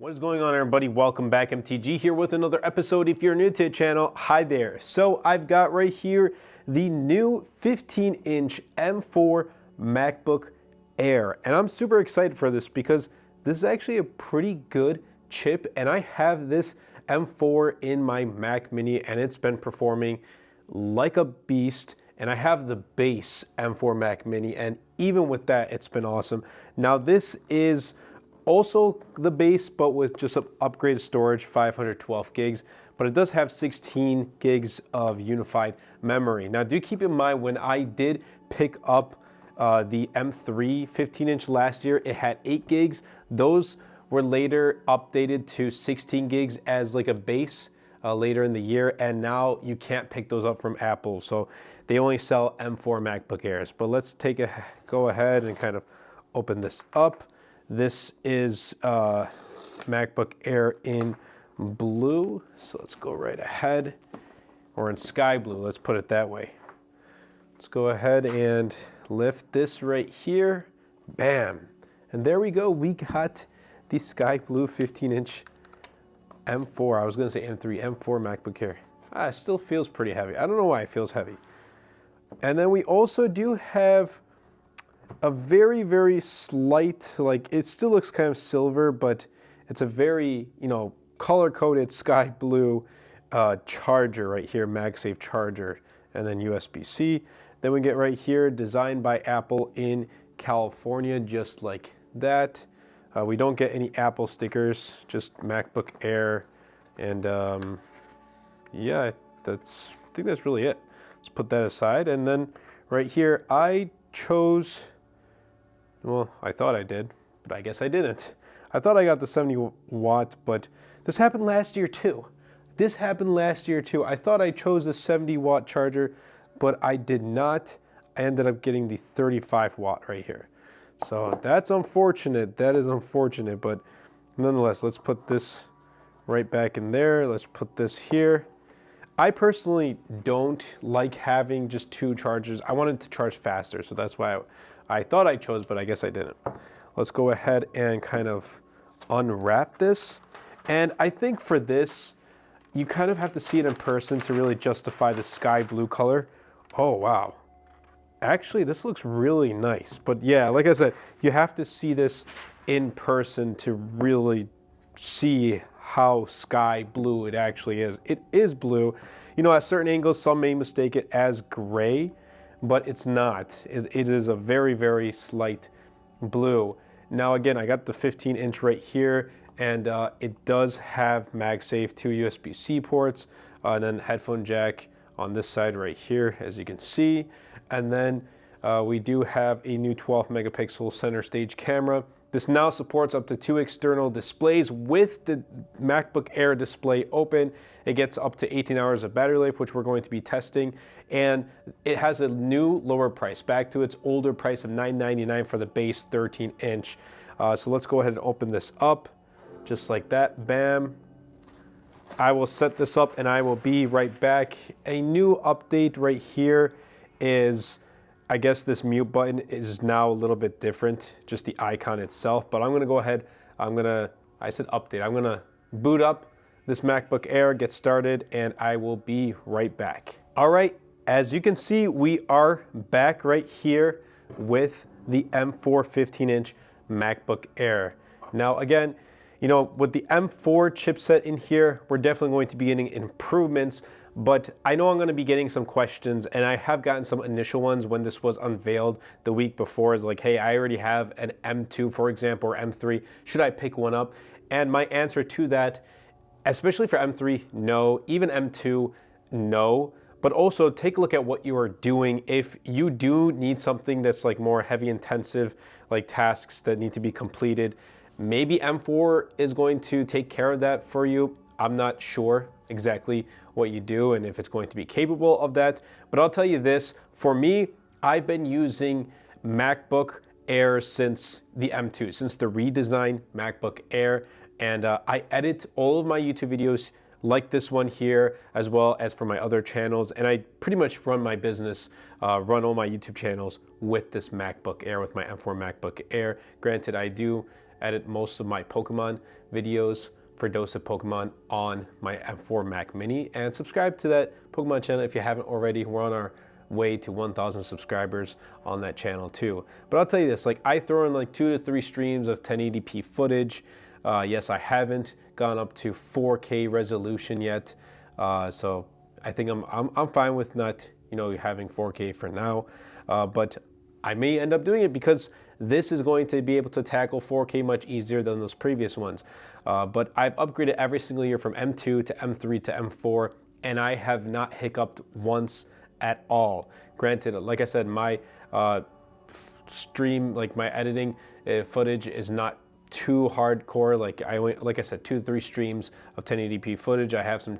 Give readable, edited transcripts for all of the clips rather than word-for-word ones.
What is going on, everybody? Welcome back. MTG here with another episode. If you're new to the channel, hi there. So I've got right here the new 15-inch M4 MacBook Air, and I'm super excited for this because this is actually a pretty good chip, and I have this M4 in my Mac Mini, and it's been performing like a beast. And I have the base M4 Mac Mini, and even with that, it's been awesome. Now this is also the base, but with just some upgraded storage, 512 gigs, but it does have 16 gigs of unified memory. Now do keep in mind, when I did pick up the M3 15-inch last year, it had 8 gigs. Those were later updated to 16 gigs as like a base later in the year, and now you can't pick those up from Apple, so they only sell M4 MacBook Airs. But let's go ahead and kind of open this up. This is MacBook Air in blue, so let's go right ahead, or in sky blue, let's put it that way. Let's go ahead and lift this right here, bam, and there we go. We got the sky blue 15-inch M4, I was gonna say M3, M4 MacBook Air. It still feels pretty heavy. I don't know why it feels heavy. And then we also do have a very, very slight, like, it still looks kind of silver, but it's a very, color-coded sky blue charger right here, MagSafe charger, and then USB-C. Then we get right here, designed by Apple in California, just like that. We don't get any Apple stickers, just MacBook Air, and yeah, I think that's really it. Let's put that aside, and then right here, I chose, well, I thought I did, but I guess I didn't. I thought I got the 70 watt, but this happened last year too. I thought I chose the 70 watt charger, but I did not. I ended up getting the 35 watt right here. So that's unfortunate. That is unfortunate, but nonetheless, let's put this right back in there. Let's put this here. I personally don't like having just 2 chargers. I wanted to charge faster, so that's why I thought I chose, but I guess I didn't. Let's go ahead and kind of unwrap this. And I think for this, you kind of have to see it in person to really justify the sky blue color. Oh, wow. Actually, this looks really nice. But yeah, like I said, you have to see this in person to really see how sky blue it actually is. It is blue. At certain angles, some may mistake it as gray, but it's not. It is a very, very slight blue. Now again, I got the 15-inch right here, and it does have MagSafe, 2 USB-C ports, and then headphone jack on this side right here, as you can see. And then we do have a new 12 megapixel center stage camera. This now supports up to 2 external displays with the MacBook Air display open. It gets up to 18 hours of battery life, which we're going to be testing. And it has a new lower price, back to its older price of $999 for the base 13-inch. So let's go ahead and open this up, just like that, bam. I will set this up and I will be right back. A new update right here is, I guess this mute button is now a little bit different, just the icon itself, but I'm gonna go ahead, I said update, I'm gonna boot up this MacBook Air, get started, and I will be right back. All right, as you can see, we are back right here with the M4 15-inch MacBook Air. Now again, with the M4 chipset in here, we're definitely going to be getting improvements, but I know I'm going to be getting some questions, and I have gotten some initial ones when this was unveiled the week before. Is like, hey, I already have an M2, for example, or M3. Should I pick one up? And my answer to that, especially for M3, no. Even M2, no. But also take a look at what you are doing. If you do need something that's like more heavy intensive, like tasks that need to be completed, maybe M4 is going to take care of that for you. I'm not sure exactly what you do and if it's going to be capable of that. But I'll tell you this, for me, I've been using MacBook Air since the M2, since the redesigned MacBook Air. And I edit all of my YouTube videos like this one here, as well as for my other channels. And I pretty much run my business, run all my YouTube channels with this MacBook Air, with my M4 MacBook Air. Granted, I do edit most of my Pokemon videos for Dose of Pokemon on my M4 Mac Mini. And subscribe to that Pokemon channel if you haven't already. We're on our way to 1,000 subscribers on that channel too. But I'll tell you this, like I throw in like 2 to 3 streams of 1080p footage. Yes, I haven't gone up to 4K resolution yet. So I think I'm fine with not, you know, having 4K for now. But I may end up doing it because this is going to be able to tackle 4K much easier than those previous ones. But I've upgraded every single year from M2 to M3 to M4, and I have not hiccuped once at all. Granted, like I said, my stream, like my editing footage is not too hardcore. Like I said, 2 to 3 streams of 1080p footage. I have some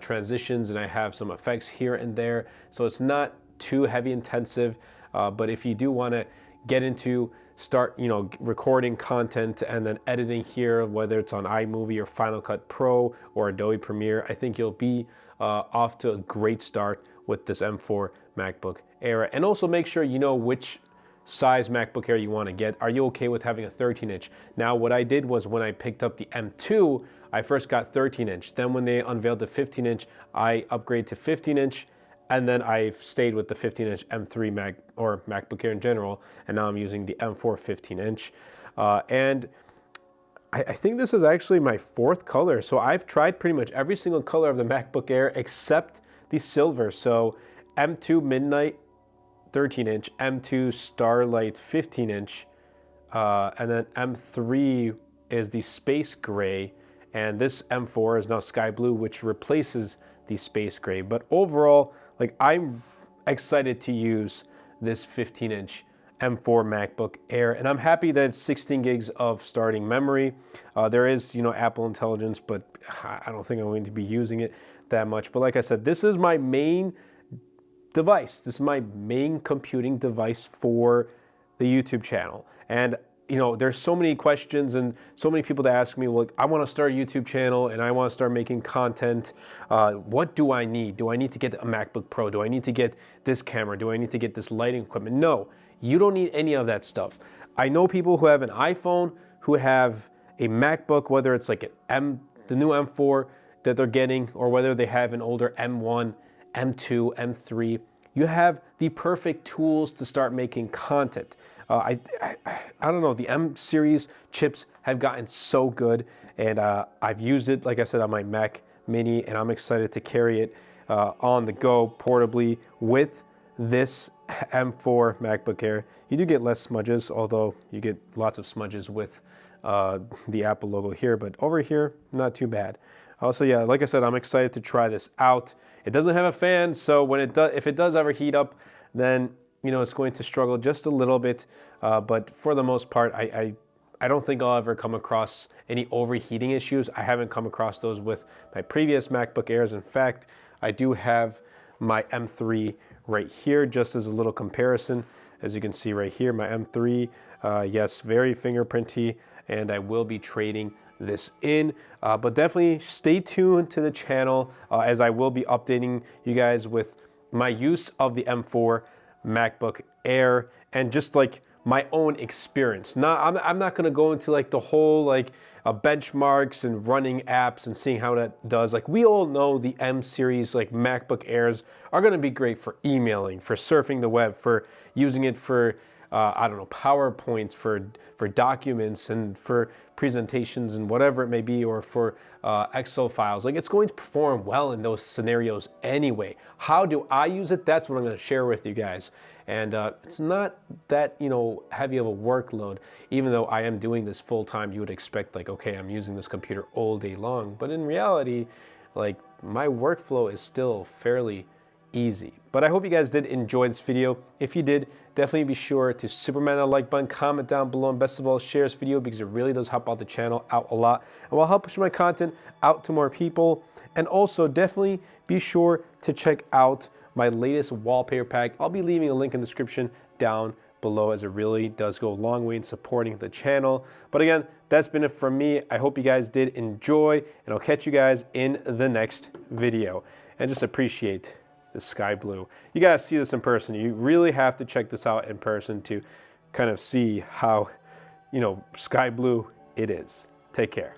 transitions and I have some effects here and there. So it's not too heavy intensive. But if you do want to get into start, you know, recording content and then editing here, whether it's on iMovie or Final Cut Pro or Adobe Premiere, I think you'll be off to a great start with this M4 MacBook Air. And also make sure you know which size MacBook Air you want to get. Are you okay with having a 13-inch? Now, what I did was when I picked up the M2, I first got 13-inch. Then when they unveiled the 15-inch, I upgraded to 15-inch. And then I've stayed with the 15-inch M3 MacBook Air in general, and now I'm using the M4 15-inch. And I think this is actually my 4th color. So I've tried pretty much every single color of the MacBook Air except the silver. So M2 Midnight 13-inch, M2 Starlight 15-inch, and then M3 is the Space Gray, and this M4 is now Sky Blue, which replaces the Space Gray. But overall, like I'm excited to use this 15-inch M4 MacBook Air, and I'm happy that it's 16 gigs of starting memory. There is, you know, Apple Intelligence, but I don't think I'm going to be using it that much. But like I said, this is my main device. This is my main computing device for the YouTube channel. And you know, there's so many questions and so many people that ask me, well, I want to start a YouTube channel and I want to start making content. What do I need? Do I need to get a MacBook Pro? Do I need to get this camera? Do I need to get this lighting equipment? No, you don't need any of that stuff. I know people who have an iPhone, who have a MacBook, whether it's like the new M4 that they're getting, or whether they have an older M1, M2, M3. You have the perfect tools to start making content. I don't know, the M series chips have gotten so good, and I've used it, like I said, on my Mac Mini, and I'm excited to carry it on the go portably with this M4 MacBook Air. You do get less smudges, although you get lots of smudges with the Apple logo here, but over here, not too bad. Also, yeah, like I said, I'm excited to try this out. It doesn't have a fan, so when it does, if it does ever heat up, then you know it's going to struggle just a little bit. But for the most part, I don't think I'll ever come across any overheating issues. I haven't come across those with my previous MacBook Airs. In fact, I do have my M3 right here, just as a little comparison. As you can see right here, my M3, yes, very fingerprinty, and I will be trading this in, but definitely stay tuned to the channel as I will be updating you guys with my use of the M4 MacBook Air and just like my own experience. I'm not gonna go into like the whole like benchmarks and running apps and seeing how that does. Like we all know the M series like MacBook Airs are gonna be great for emailing, for surfing the web, for using it for I don't know, PowerPoints, for documents and for presentations and whatever it may be, or for Excel files. Like it's going to perform well in those scenarios anyway. How do I use it? That's what I'm going to share with you guys. And it's not that, you know, heavy of a workload. Even though I am doing this full time, you would expect like, okay, I'm using this computer all day long. But in reality, like my workflow is still fairly easy. But I hope you guys did enjoy this video. If you did, definitely be sure to superman that like button, comment down below, and best of all, share this video because it really does help out the channel out a lot and will help push my content out to more people. And also definitely be sure to check out my latest wallpaper pack. I'll be leaving a link in the description down below as it really does go a long way in supporting the channel. But again, that's been it from me. I hope you guys did enjoy, and I'll catch you guys in the next video. And just appreciate the sky blue. You guys see this in person. You really have to check this out in person to kind of see how SkyBlue it is. Take care.